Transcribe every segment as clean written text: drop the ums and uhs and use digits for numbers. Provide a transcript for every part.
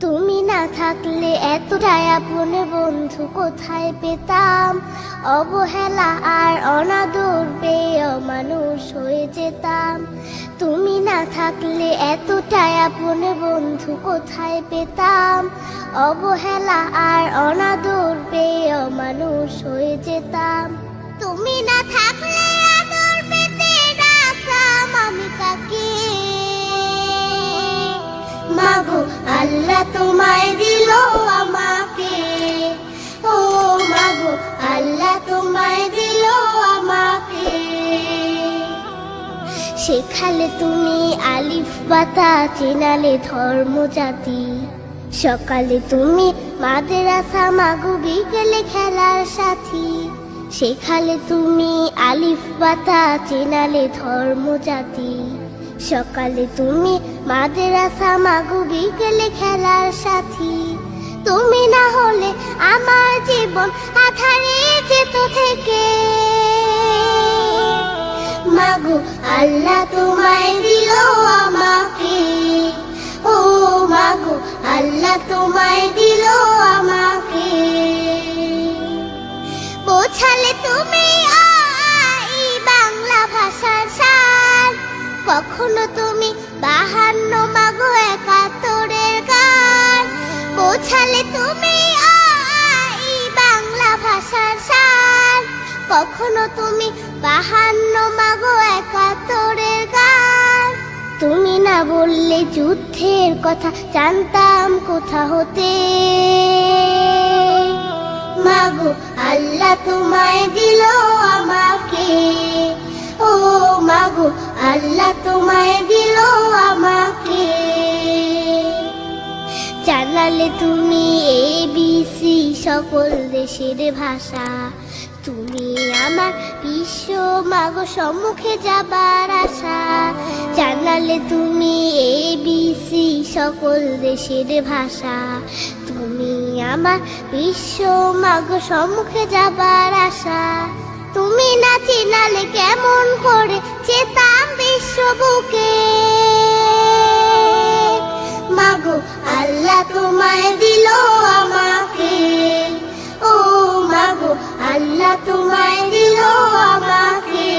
তুমি না থাকলে এতটাই আপন বন্ধু কোথায় পেতাম, অবহেলা আর অনাদর পেয়ে মানুষ হয়ে যেতাম। তুমি না থাকলে এতটাই আপন বন্ধু কোথায় পেতাম, অবহেলা আর অনাদর পেয়ে মানুষ হয়ে যেতাম। তুমি না থাকলে আদর পেতে ডাকতাম আমি কাকে, মাগো আল্লাহ তোমায় দিল আমাকে, ও মাগো আল্লাহ তোমায় দিল আমাকে। শেখালে তুমি আলিফ বাতা, চেনালে ধর্ম জাতি, সকালে তুমি মাদ্রাসা, মাগো বিকেলে খেলার সাথী। শেখালে তুমি আলিফ বাতা, চেনালে ধর্ম জাতি, সকালে তুমি মাদ্রাসা, মাগো বিকেলে খেলার সাথী। তুমি না হলে আমার জীবন আঁধারে যেত থেকে, মাগো আল্লাহ তোমায় দিল আমাকে, ও মাগো আল্লাহ তোমায় দিল আমাকে। বোঝালে তুমি এই বাংলা ভাষার সার, কখনো তুমি 52 মাগো 71-এর গান। বোঝালে তুমি এই বাংলা ভাষার সার, কখনো তুমি 52 মাগো 71-এর গান। তুমি না বললে যুদ্ধের কথা জানতাম কোথা হতে, মাগো আল্লাহ তোমায় দিল আমাকে, ও মাগো আল্লাহ তোমায় দিল আমাকে। জানালে তুমি ABC সকল দেশের ভাষা, তুমি আমার বিশ্ব মাগো সম্মুখে যাবার আশা। জানালে তুমি ABC সকল দেশের ভাষা, তুমি আমার বিশ্ব মাগো সম্মুখে যাবার আশা। তুমি না চিনালে কেমন করে যেতাম বিশ্ব বুকে, মাগো আল্লাহ তোমায় দিল আমাকে, ও মাগো আল্লাহ তোমায় দিল আমাকে।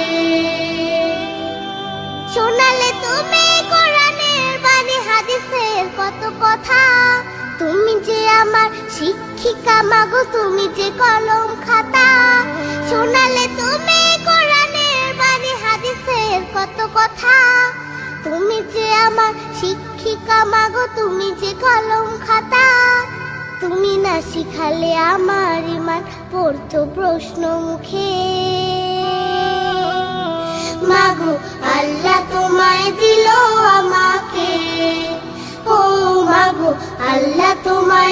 শোনালে তুমি কোরআনের বাণী, হাদিসের কত কথা, তুমি যে আমার শিক্ষিকা মাগো, তুমি যে কলম খাতা। শোনালে তুমি কোরআনের বাণী, হাদিসের কত কথা, তুমি যে আমার শিক্ষিকা মাগো, তুমি যে কলম খাতা। তুমি না শিখালে আমার ইমান পড়তো প্রশ্ন মুখে, মাগো আল্লাহ তোমায় দিল আমাকে, ও মাগো আল্লাহ তোমায়